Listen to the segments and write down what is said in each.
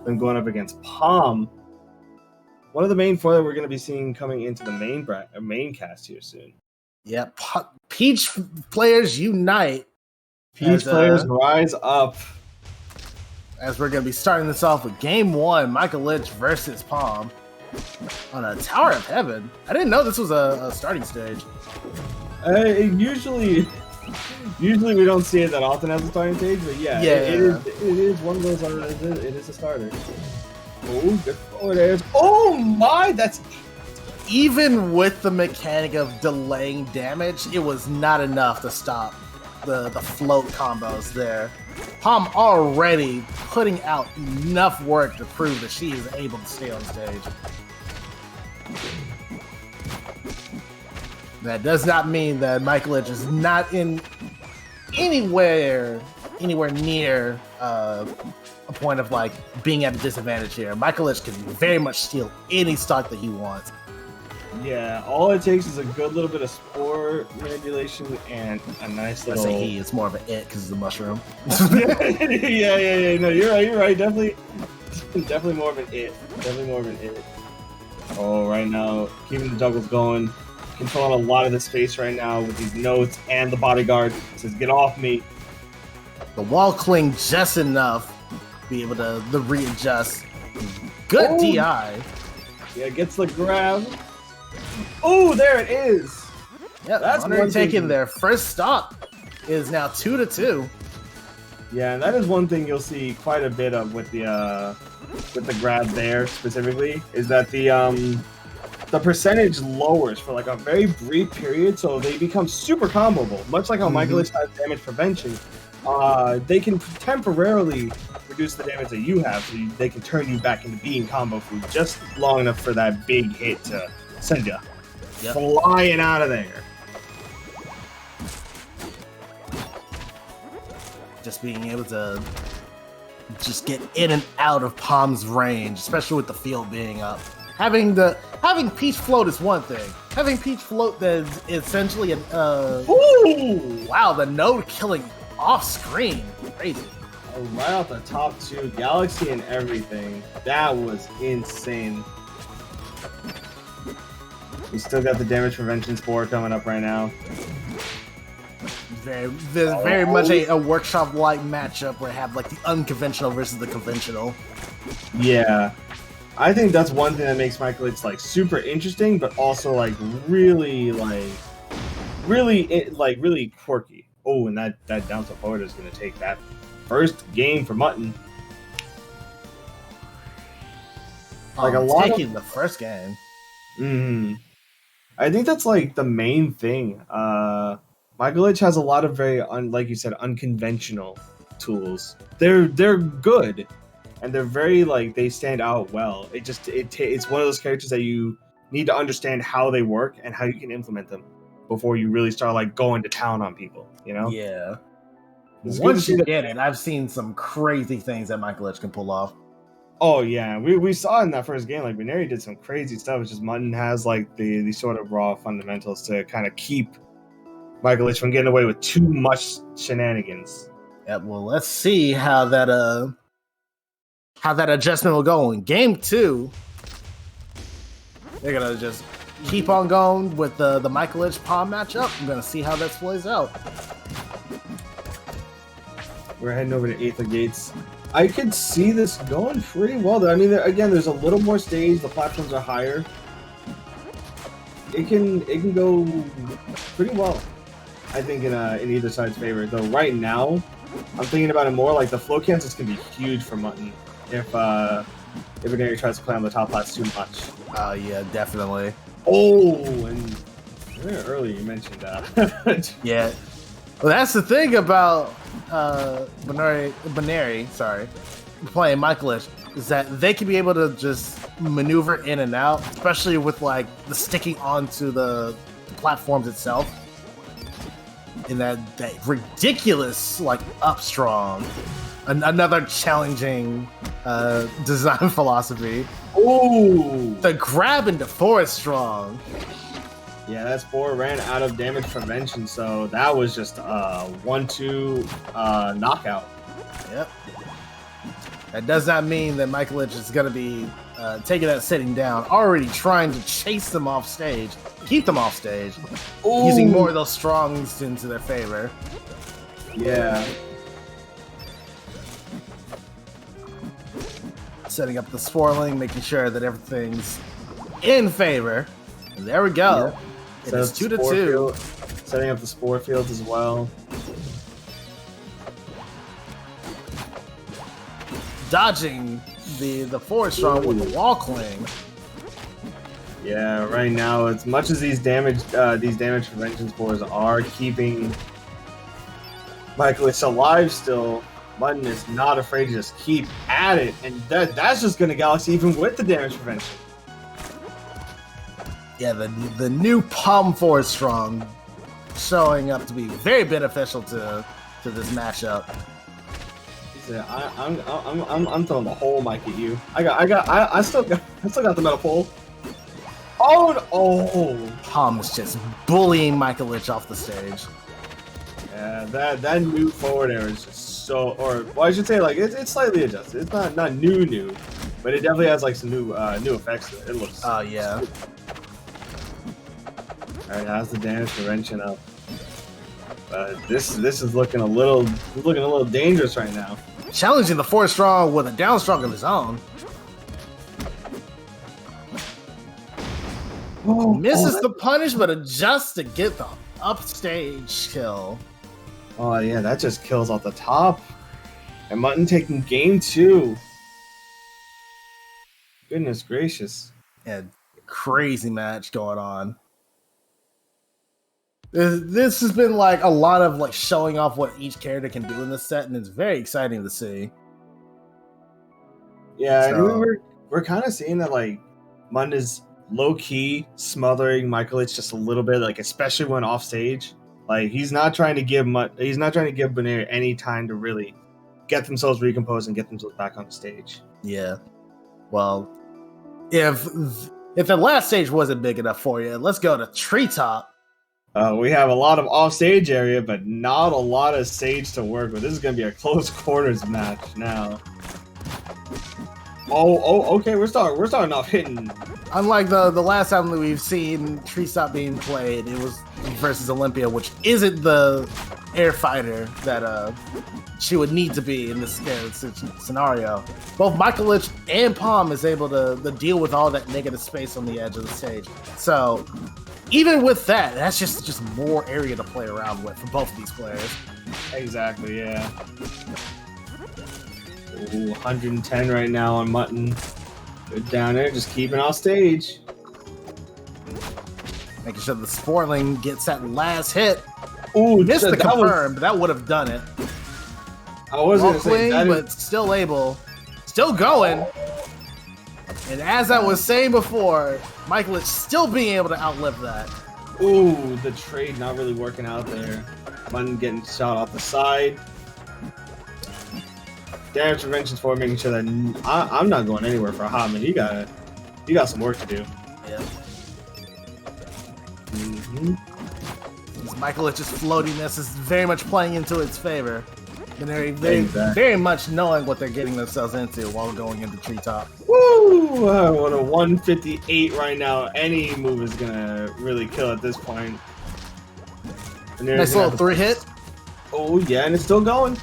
Then going up against Pomme. One of the main four that we're going to be seeing coming into the main cast here soon. Yeah, Peach players unite. Peach players rise up. As we're going to be starting this off with Game 1, Mycolich versus Pomme on a Tower of Heaven. I didn't know this was a starting stage. Usually we don't see it that often as a starting stage, but it is one of those. It is a starter. Oh, good forward airs. Oh my, that's... Even with the mechanic of delaying damage, it was not enough to stop the float combos there. Pomme already putting out enough work to prove that she is able to stay on stage. That does not mean that Mycolich is not in anywhere near a point of like being at a disadvantage here. Mycolich can very much steal any stock that he wants. Yeah, all it takes is a good little bit of spore manipulation and a nice little... I say he, it's more of an it because it's a mushroom. yeah. No, you're right. Definitely more of an it. Definitely more of an it. Oh, right now, keeping the juggles going. Controlling a lot of the space right now with these notes and the bodyguard. It says, get off me. The wall cling just enough to be able to readjust. Good DI. Yeah, gets the grab. Oh, there it is. Yeah, that's Bunary taking their first stop. Is now 2-2. Yeah, and that is one thing you'll see quite a bit of with the grab there specifically, is that the percentage lowers for like a very brief period, so they become super comboable. Much like how Mycolich has damage prevention, they can temporarily reduce the damage that you have, so they can turn you back into being combo food just long enough for that big hit to send you flying out of there. Just being able to just get in and out of Pomme's range, especially with the field being up. Having Peach float is one thing. Having Peach float that is essentially an wow, the node killing off screen. Crazy. Right off the top two, Galaxy and everything. That was insane. We still got the damage prevention spore coming up right now. Very much a workshop-like matchup where I have like the unconventional versus the conventional. Yeah. I think that's one thing that makes Mycolich like super interesting, but also like really quirky. Oh, and that down to forward is going to take that first game for Mutton. Like a lot taking the first game. I think that's like the main thing. Mycolich has a lot of very like you said, unconventional tools. They're good. And they're very, like, they stand out well. It's one of those characters that you need to understand how they work and how you can implement them before you really start, like, going to town on people, you know? Yeah. Once you get it, I've seen some crazy things that Mycolich can pull off. Oh, yeah. We saw in that first game, like, Bunary did some crazy stuff. It's just Mutton has, like, the sort of raw fundamentals to kind of keep Mycolich from getting away with too much shenanigans. Yeah, well, let's see how that adjustment will go in game 2. They're gonna just keep on going with the Mycolich Pomme matchup. I'm gonna see how that plays out. We're heading over to Aether Gates. I could see this going pretty well. I mean, again, there's a little more stage. The platforms are higher. It can go pretty well, I think, in either side's favor. Though right now, I'm thinking about it more like the flow cancels can be huge for Mutton. If Bunary tries to play on the top lats too much. Yeah, definitely. Oh, and very early you mentioned that. Yeah. Well, that's the thing about Bunary, sorry, playing Mycolich, is that they can be able to just maneuver in and out, especially with like the sticking onto the platforms itself. In that ridiculous like up strong. Another challenging design philosophy. Ooh! The grab into 4 is strong. Yeah, that spore ran out of damage prevention, so that was just a 1-2 knockout. Yep. That does not mean that Mycolich is going to be taking that sitting down, already trying to chase them off stage, keep them off stage, using more of those strongs into their favor. Yeah. Setting up the swirling, making sure that everything's in favor. And there we go. Yeah. It is 2-2. Setting up the spore fields as well. Dodging the forward strong with the wall cling. Yeah, right now, as much as these damage prevention spores are keeping Mycolich alive still, Mutton is not afraid to just keep at it, and that's just gonna Galaxy even with the damage prevention. Yeah, the new Pomme forward strong showing up to be very beneficial to this matchup. Yeah, I'm throwing the whole mic at you. I still got the metal pole. Oh! Pomme is just bullying Mycolich off the stage. Yeah, that new forward air is just so, or well, I should say like it's slightly adjusted. It's not new, but it definitely has like some new effects to it. It looks. Oh yeah. All right, how's the damage prevention up? This is looking a little dangerous right now. Challenging the forward strong with a down strong of his own. Misses the punish, but adjusts to get the upstage kill. Oh yeah, that just kills off the top. And Mutton taking game 2. Goodness gracious. Yeah, crazy match going on. This has been like a lot of like showing off what each character can do in this set, and it's very exciting to see. Yeah, So, and we're kind of seeing that like Mutton is low key smothering Mycolich just a little bit, like especially when off stage. Like he's not trying to give Bunary any time to really get themselves recomposed and get themselves back on stage. yeah. Well, if the last stage wasn't big enough for you, let's go to Treetop. We have a lot of off-stage area, but not a lot of stage to work with. This is going to be a close quarters match now. Okay, we're starting off hitting. Unlike the last time that we've seen Treetop being played, it was versus Olympia, which isn't the air fighter that she would need to be in this scenario. Both Mycolich and Pomme is able to deal with all that negative space on the edge of the stage. So even with that, that's just more area to play around with for both of these players. Exactly, yeah. Ooh, 110 right now on Mutton. Good down there, just keeping off stage. Making sure the Sporling gets that last hit. Ooh, missed the confirm, but that would have done it. I wasn't saying that, but still able, still going. And as I was saying before, Mycolich still being able to outlive that. Ooh, the trade not really working out there. Mutton getting shot off the side. Damage prevention for making sure that I'm not going anywhere for a hot minute. You got some work to do. Yeah. Mm-hmm. Mycolich's floatiness is very much playing into its favor. And they're very much knowing what they're getting themselves into while going into Treetop. Woo! What a 158 right now. Any move is gonna really kill at this point. Nice little 3-hit. Oh yeah, and it's still going.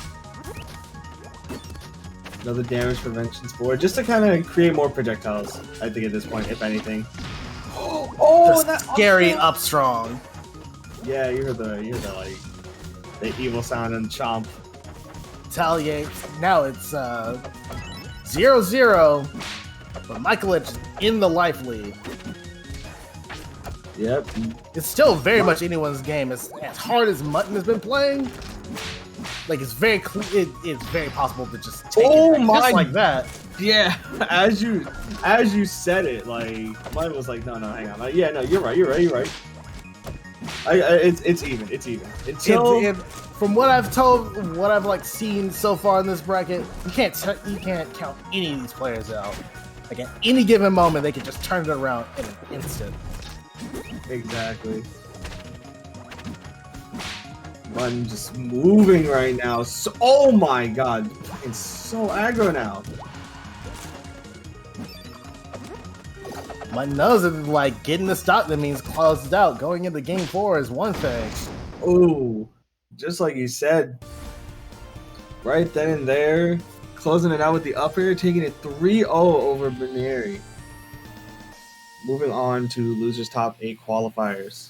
Another damage prevention spore, just to kind of create more projectiles. I think at this point, if anything. Oh, that scary up strong. Yeah, you heard the evil sound and chomp. Retaliate. Now it's 0-0, but Mycolich in the life lead. Yep. It's still very much anyone's game. As hard as Mutton has been playing, like it's very possible to just take it just like that. Yeah, as you said it, like mine was like, no, hang on, yeah, no, you're right. It's even. From what I've like seen so far in this bracket, you can't count any of these players out. Like at any given moment, they can just turn it around in an instant. Exactly. Mutton just moving right now. So, oh my god. It's so aggro now. Mutton knows that, like, getting the stock that means closed out. Going into game 4 is one thing. Ooh. Just like you said. Right then and there. Closing it out with the up air, taking it 3-0 over Bunary. Moving on to losers top 8 qualifiers.